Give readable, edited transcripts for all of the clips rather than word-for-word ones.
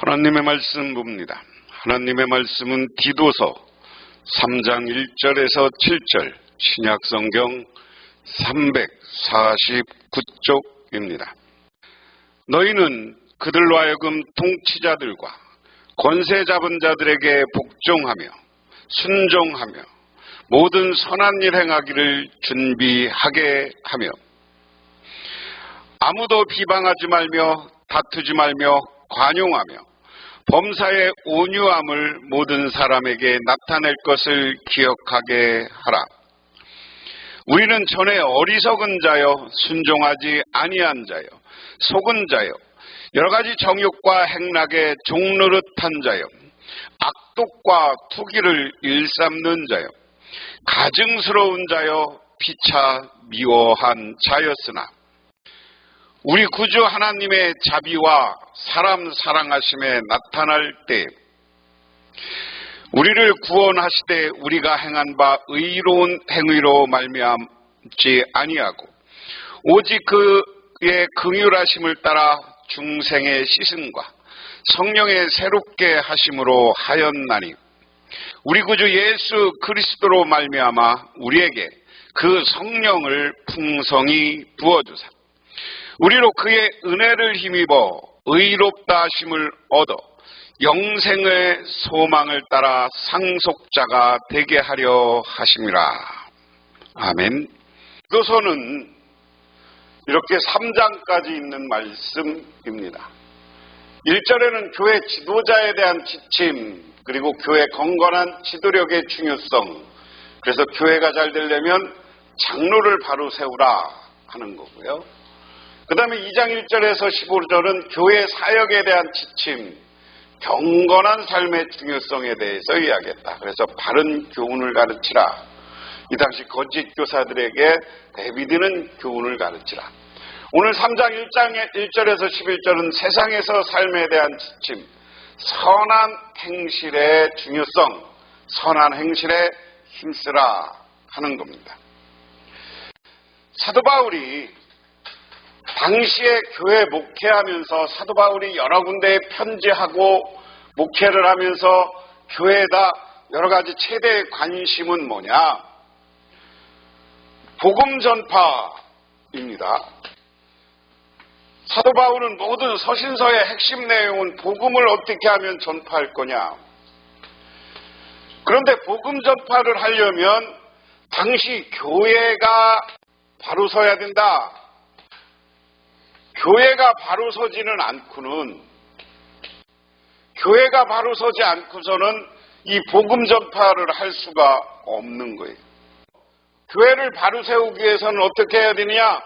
하나님의 말씀 봅니다. 하나님의 말씀은 디도서 3장 1절에서 7절, 신약성경 349쪽입니다. 너희는 그들로 하여금 통치자들과 권세 잡은 자들에게 복종하며 순종하며 모든 선한 일 행하기를 준비하게 하며 아무도 비방하지 말며 다투지 말며 관용하며 범사의 온유함을 모든 사람에게 나타낼 것을 기억하게 하라. 우리는 전에 어리석은 자여 순종하지 아니한 자여 속은 자여 여러 가지 정욕과 행락에 종노릇한 자여 악독과 투기를 일삼는 자여 가증스러운 자여 피차 미워한 자였으나 우리 구주 하나님의 자비와 사람 사랑하심에 나타날 때 우리를 구원하시되 우리가 행한 바 의로운 행위로 말미암지 아니하고 오직 그의 긍휼하심을 따라 중생의 시승과 성령의 새롭게 하심으로 하였나니 우리 구주 예수 그리스도로 말미암아 우리에게 그 성령을 풍성히 부어주사 우리로 그의 은혜를 힘입어 의롭다 하심을 얻어 영생의 소망을 따라 상속자가 되게 하려 하심이라. 아멘. 디도서는 이렇게 3장까지 있는 말씀입니다. 1절에는 교회 지도자에 대한 지침, 그리고 교회 건건한 지도력의 중요성, 그래서 교회가 잘 되려면 장로를 바로 세우라 하는 거고요. 그 다음에 2장 1절에서 15절은 교회 사역에 대한 지침, 경건한 삶의 중요성에 대해서 이야기했다. 그래서 바른 교훈을 가르치라. 이 당시 거짓 교사들에게 대비되는 교훈을 가르치라. 오늘 3장 1절에서 11절은 세상에서 삶에 대한 지침, 선한 행실의 중요성, 선한 행실에 힘쓰라 하는 겁니다. 사도 바울이 당시에 교회 목회하면서 사도 바울이 여러 군데에 편지하고 목회를 하면서 교회에다 여러 가지 최대의 관심은 뭐냐? 복음 전파입니다. 사도 바울은 모든 서신서의 핵심 내용은 복음을 어떻게 하면 전파할 거냐? 그런데 복음 전파를 하려면 당시 교회가 바로 서야 된다. 교회가 바로 서지는 않고는, 교회가 바로 서지 않고서는 이 복음 전파를 할 수가 없는 거예요. 교회를 바로 세우기 위해서는 어떻게 해야 되느냐?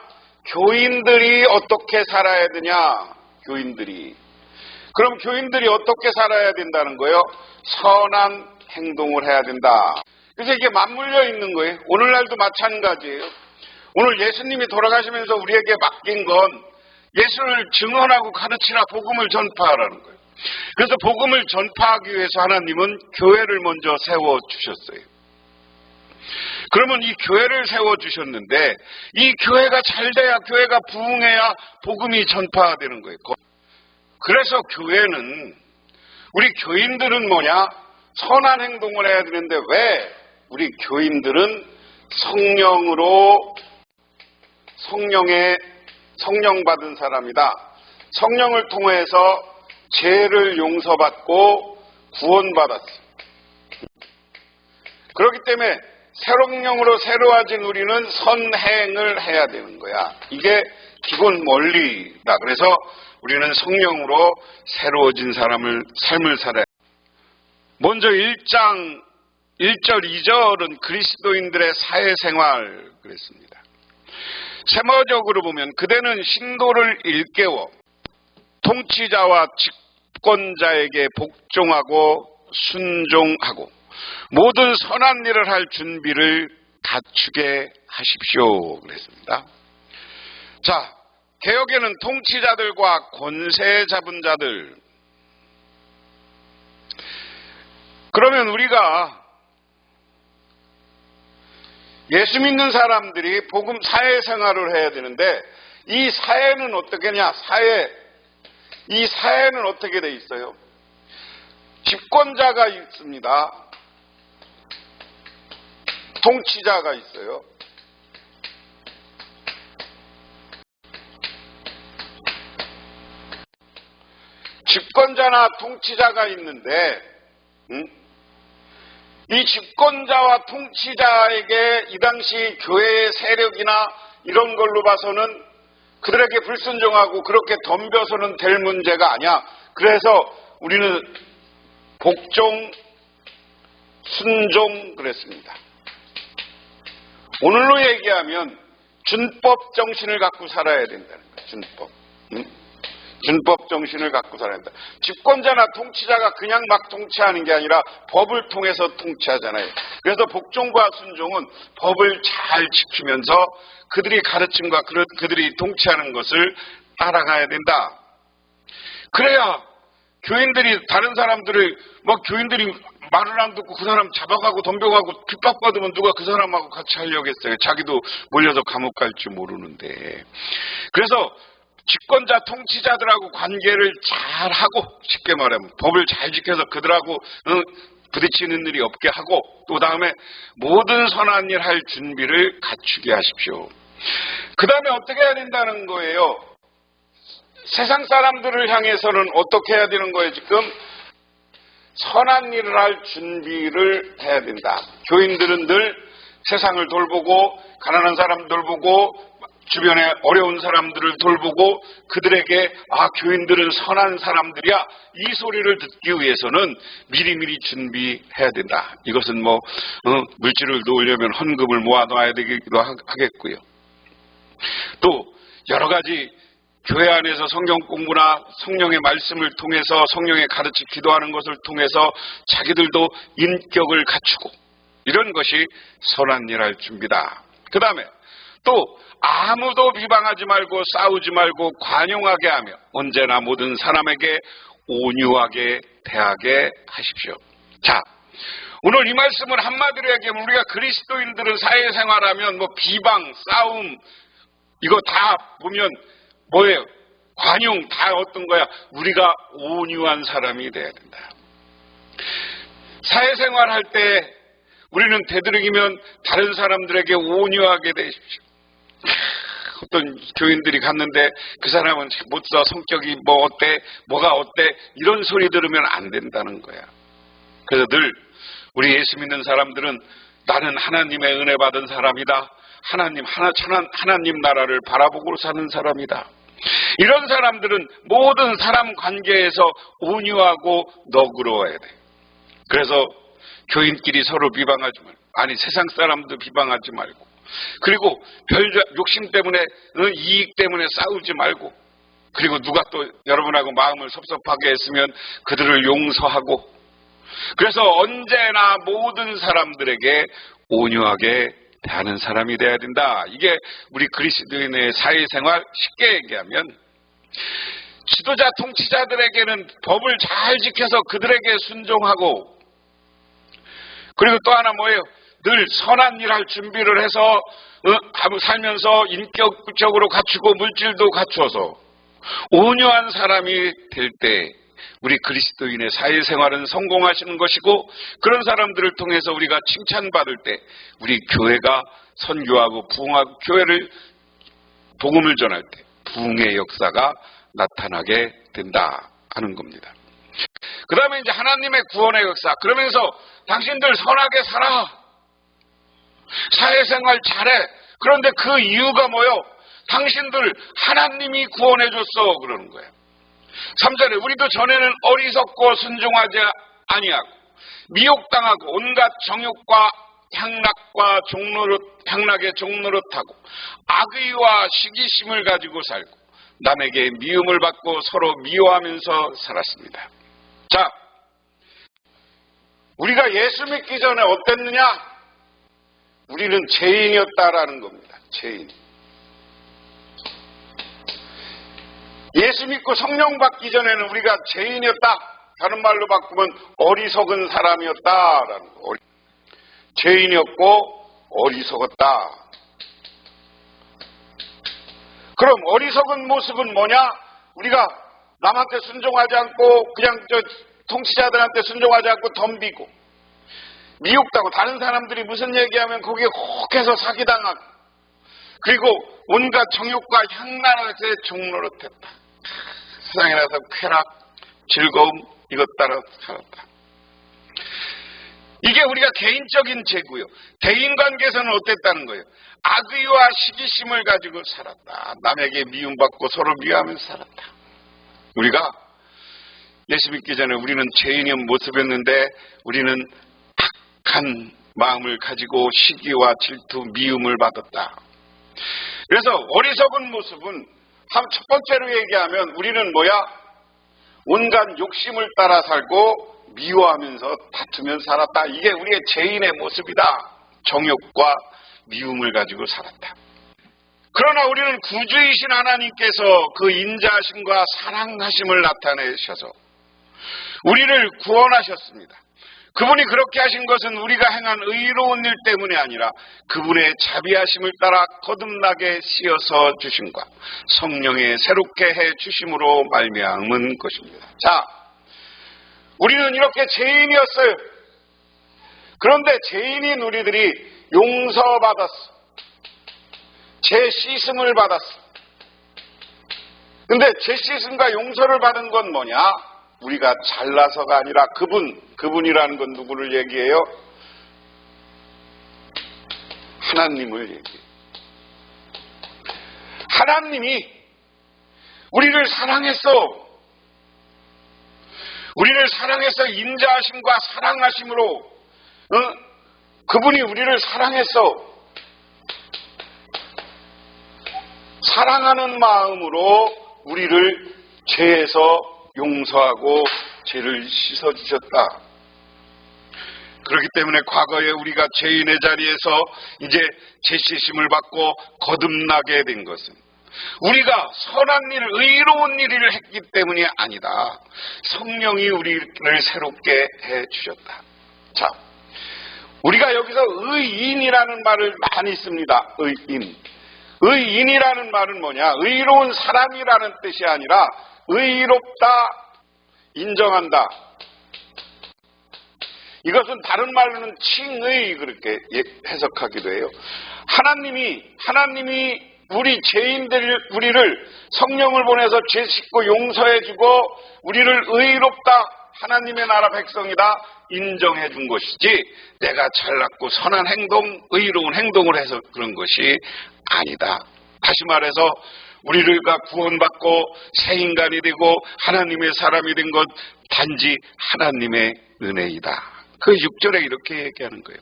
교인들이 어떻게 살아야 되냐? 교인들이. 그럼 교인들이 어떻게 살아야 된다는 거예요? 선한 행동을 해야 된다. 그래서 이게 맞물려 있는 거예요. 오늘날도 마찬가지예요. 오늘 예수님이 돌아가시면서 우리에게 맡긴 건 예수를 증언하고 가르치라, 복음을 전파하라는 거예요. 그래서 복음을 전파하기 위해서 하나님은 교회를 먼저 세워주셨어요. 그러면 이 교회를 세워주셨는데 이 교회가 잘 돼야, 교회가 부흥해야 복음이 전파되는 거예요. 그래서 교회는, 우리 교인들은 뭐냐? 선한 행동을 해야 되는데 왜 우리 교인들은 성령 받은 사람이다. 성령을 통해서 죄를 용서받고 구원받았어요. 그렇기 때문에 새롭령으로 새로워진 우리는 선행을 해야 되는 거야. 이게 기본 원리다. 그래서 우리는 성령으로 새로워진 삶을 살아야. 먼저 1장 1절 2절은 그리스도인들의 사회생활 그랬습니다. 세모적으로 보면 그대는 신도를 일깨워 통치자와 집권자에게 복종하고 순종하고 모든 선한 일을 할 준비를 갖추게 하십시오 그랬습니다. 자, 개역에는 통치자들과 권세 잡은 자들. 그러면 우리가 예수 믿는 사람들이 복음 사회생활을 해야 되는데 이 사회는 어떻게 하냐? 이 사회는 어떻게 돼 있어요? 집권자가 있습니다. 통치자가 있어요. 집권자나 통치자가 있는데 이 집권자와 통치자에게 이 당시 교회의 세력이나 이런 걸로 봐서는 그들에게 불순종하고 그렇게 덤벼서는 될 문제가 아니야. 그래서 우리는 복종, 순종 그랬습니다. 오늘로 얘기하면 준법 정신을 갖고 살아야 된다는 거예요. 준법. 준법 정신을 갖고 살아야 된다. 집권자나 통치자가 그냥 막 통치하는 게 아니라 법을 통해서 통치하잖아요. 그래서 복종과 순종은 법을 잘 지키면서 그들이 가르침과 그들이 통치하는 것을 따라가야 된다. 그래야 교인들이 다른 사람들을 교인들이 말을 안 듣고 그 사람 잡아가고 덤벼가고 핍박받으면 누가 그 사람하고 같이 하려겠어요. 자기도 몰려서 감옥 갈 줄 모르는데. 그래서 집권자 통치자들하고 관계를 잘하고, 쉽게 말하면 법을 잘 지켜서 그들하고 부딪히는 일이 없게 하고, 또 다음에 모든 선한 일 할 준비를 갖추게 하십시오. 그 다음에 어떻게 해야 된다는 거예요? 세상 사람들을 향해서는 어떻게 해야 되는 거예요? 지금 선한 일을 할 준비를 해야 된다. 교인들은 늘 세상을 돌보고 가난한 사람 돌보고 주변에 어려운 사람들을 돌보고 그들에게 교인들은 선한 사람들이야, 이 소리를 듣기 위해서는 미리미리 준비해야 된다. 이것은 물질을 놓으려면 헌금을 모아놔야 되기도 하겠고요. 또 여러 가지 교회 안에서 성경 공부나 성령의 말씀을 통해서 성령의 가르치 기도하는 것을 통해서 자기들도 인격을 갖추고, 이런 것이 선한 일 할 준비다. 그 다음에 또 아무도 비방하지 말고 싸우지 말고 관용하게 하며 언제나 모든 사람에게 온유하게 대하게 하십시오. 자, 오늘 이 말씀을 한마디로 얘기하면 우리가 그리스도인들은 사회생활하면 비방, 싸움 이거 다 보면 뭐예요? 관용 다 어떤 거야? 우리가 온유한 사람이 돼야 된다. 사회생활 할 때 우리는 되도록이면 다른 사람들에게 온유하게 되십시오. 어떤 교인들이 갔는데 그 사람은 못써 성격이 어때 뭐가 어때 이런 소리 들으면 안 된다는 거야. 그래서 늘 우리 예수 믿는 사람들은 나는 하나님의 은혜 받은 사람이다. 하나님 나라를 바라보고 사는 사람이다. 이런 사람들은 모든 사람 관계에서 온유하고 너그러워야 돼. 그래서 교인끼리 서로 비방하지 말고, 세상 사람도 비방하지 말고, 그리고 별 욕심 때문에 이익 때문에 싸우지 말고, 그리고 누가 또 여러분하고 마음을 섭섭하게 했으면 그들을 용서하고, 그래서 언제나 모든 사람들에게 온유하게 대하는 사람이 돼야 된다. 이게 우리 그리스도인의 사회생활, 쉽게 얘기하면 지도자 통치자들에게는 법을 잘 지켜서 그들에게 순종하고, 그리고 또 하나 뭐예요? 늘 선한 일 할 준비를 해서 살면서 인격적으로 갖추고 물질도 갖추어서 온유한 사람이 될 때 우리 그리스도인의 사회생활은 성공하시는 것이고, 그런 사람들을 통해서 우리가 칭찬받을 때 우리 교회가 선교하고 부흥하고 교회를 복음을 전할 때 부흥의 역사가 나타나게 된다 하는 겁니다. 그 다음에 이제 하나님의 구원의 역사. 그러면서 당신들 선하게 살아. 사회생활 잘해. 그런데 그 이유가 뭐요? 당신들 하나님이 구원해줬어. 그러는 거예요. 3절에 우리도 전에는 어리석고 순종하지 아니하고 미혹당하고 온갖 정욕과 향락의 종노릇하고 악의와 시기심을 가지고 살고 남에게 미움을 받고 서로 미워하면서 살았습니다. 자, 우리가 예수 믿기 전에 어땠느냐? 우리는 죄인이었다라는 겁니다. 죄인. 예수 믿고 성령 받기 전에는 우리가 죄인이었다. 다른 말로 바꾸면 어리석은 사람이었다라는 거. 죄인이었고 어리석었다. 그럼 어리석은 모습은 뭐냐? 우리가 남한테 순종하지 않고 그냥 통치자들한테 순종하지 않고 덤비고 미혹당하고 다른 사람들이 무슨 얘기하면 거기에 혹해서 사기당하고 그리고 온갖 정욕과 향락의 종노릇했다. 세상에 나서 쾌락, 즐거움 이것 따라 살았다. 이게 우리가 개인적인 죄고요. 대인관계에서는 어땠다는 거예요? 악의와 시기심을 가지고 살았다. 남에게 미움받고 서로 미워하면서 살았다. 우리가 예수 믿기 전에 우리는 죄인의 모습이었는데 우리는 악한 마음을 가지고 시기와 질투, 미움을 받았다. 그래서 어리석은 모습은 첫 번째로 얘기하면 우리는 온갖 욕심을 따라 살고 미워하면서 다투면서 살았다. 이게 우리의 죄인의 모습이다. 정욕과 미움을 가지고 살았다. 그러나 우리는 구주이신 하나님께서 그 인자하심과 사랑하심을 나타내셔서 우리를 구원하셨습니다. 그분이 그렇게 하신 것은 우리가 행한 의로운 일 때문이 아니라 그분의 자비하심을 따라 거듭나게 씌어서 주심과 성령의 새롭게 해 주심으로 말미암은 것입니다. 자, 우리는 이렇게 죄인이었어요. 그런데 죄인인 우리들이 용서받았어. 죄 씻음을 받았어. 근데 죄 씻음과 용서를 받은 건 뭐냐? 우리가 잘나서가 아니라 그분이라는 건 누구를 얘기해요? 하나님을 얘기해요. 하나님이 우리를 사랑했어. 우리를 사랑해서 인자하심과 사랑하심으로 그분이 우리를 사랑했어. 사랑하는 마음으로 우리를 죄에서 용서하고 죄를 씻어주셨다. 그렇기 때문에 과거에 우리가 죄인의 자리에서 이제 죄 씻음을 받고 거듭나게 된 것은 우리가 선한 일, 의로운 일을 했기 때문이 아니다. 성령이 우리를 새롭게 해주셨다. 자, 우리가 여기서 의인이라는 말을 많이 씁니다. 의인. 의인이라는 말은 뭐냐? 의로운 사람이라는 뜻이 아니라 의롭다, 인정한다. 이것은 다른 말로는 칭의 그렇게 해석하기도 해요. 하나님이 우리 우리를 성령을 보내서 죄 씻고 용서해주고 우리를 의롭다, 하나님의 나라 백성이다 인정해 준 것이지 내가 잘났고 선한 행동, 의로운 행동을 해서 그런 것이 아니다. 다시 말해서 우리가 구원받고 새 인간이 되고 하나님의 사람이 된 것 단지 하나님의 은혜이다. 그 6절에 이렇게 얘기하는 거예요.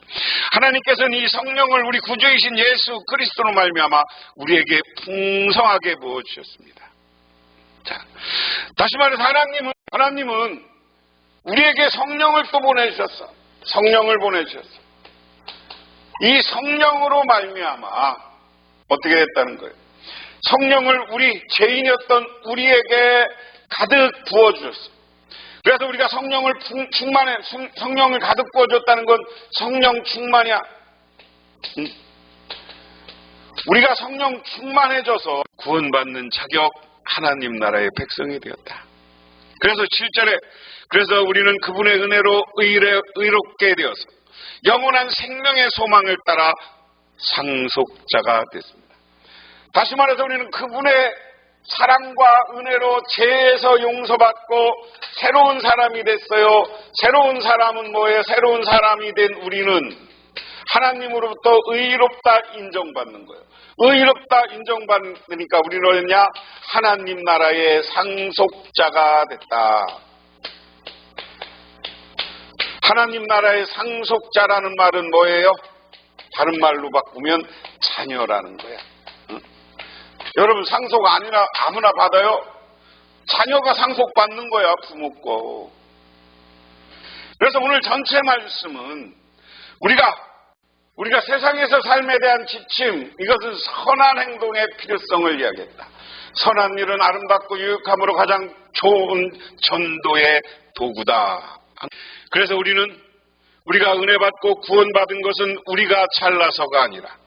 하나님께서는 이 성령을 우리 구주이신 예수 그리스도로 말미암아 우리에게 풍성하게 부어주셨습니다. 자, 다시 말해서 하나님은 우리에게 성령을 또 보내주셨어. 성령을 보내주셨어. 이 성령으로 말미암아 어떻게 됐다는 거예요? 성령을 우리 죄인이었던 우리에게 가득 부어주셨어. 그래서 우리가 성령을 성령을 가득 부어줬다는 건 성령 충만이야. 우리가 성령 충만해져서 구원받는 자격 하나님 나라의 백성이 되었다. 그래서 7절에 그래서 우리는 그분의 은혜로 의롭게 되어서 영원한 생명의 소망을 따라 상속자가 됐습니다. 다시 말해서 우리는 그분의 사랑과 은혜로 죄에서 용서받고 새로운 사람이 됐어요. 새로운 사람은 뭐예요? 새로운 사람이 된 우리는 하나님으로부터 의롭다 인정받는 거예요. 의롭다 인정받으니까 우리는 뭐였냐? 하나님 나라의 상속자가 됐다. 하나님 나라의 상속자라는 말은 뭐예요? 다른 말로 바꾸면 자녀라는 거야. 여러분 상속 아무나 받아요? 자녀가 상속받는 거야, 부모 거. 그래서 오늘 전체 말씀은 우리가 세상에서 삶에 대한 지침, 이것은 선한 행동의 필요성을 이야기했다. 선한 일은 아름답고 유익함으로 가장 좋은 전도의 도구다. 그래서 우리가 은혜 받고 구원받은 것은 우리가 잘나서가 아니라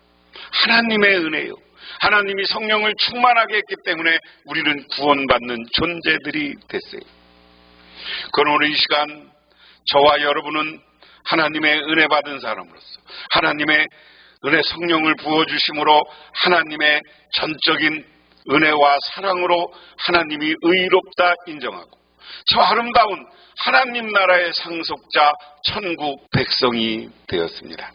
하나님의 은혜요. 하나님이 성령을 충만하게 했기 때문에 우리는 구원받는 존재들이 됐어요. 그러므로 이 시간 저와 여러분은 하나님의 은혜 받은 사람으로서 하나님의 은혜 성령을 부어주심으로 하나님의 전적인 은혜와 사랑으로 하나님이 의롭다 인정하고 저 아름다운 하나님 나라의 상속자 천국 백성이 되었습니다.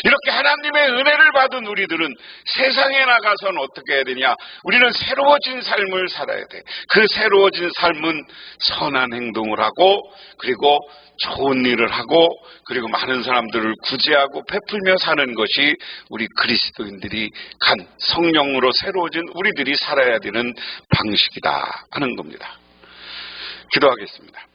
이렇게 하나님의 은혜를 받은 우리들은 세상에 나가서는 어떻게 해야 되냐? 우리는 새로워진 삶을 살아야 돼. 그 새로워진 삶은 선한 행동을 하고 그리고 좋은 일을 하고 그리고 많은 사람들을 구제하고 베풀며 사는 것이 우리 그리스도인들이 간 성령으로 새로워진 우리들이 살아야 되는 방식이다 하는 겁니다. 기도하겠습니다.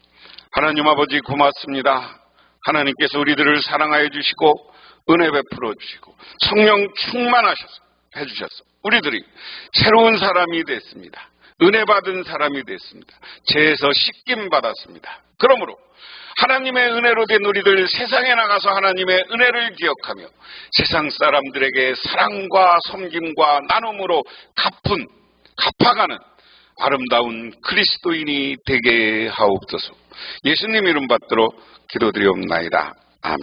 하나님 아버지 고맙습니다. 하나님께서 우리들을 사랑하여 주시고 은혜 베풀어 주시고 성령 충만하셔서 해주셔서 우리들이 새로운 사람이 됐습니다. 은혜 받은 사람이 됐습니다. 죄에서 씻김 받았습니다. 그러므로 하나님의 은혜로 된 우리들 세상에 나가서 하나님의 은혜를 기억하며 세상 사람들에게 사랑과 섬김과 나눔으로 갚아가는 아름다운 그리스도인이 되게 하옵소서. 예수님 이름 받들어 기도드리옵나이다. 아멘.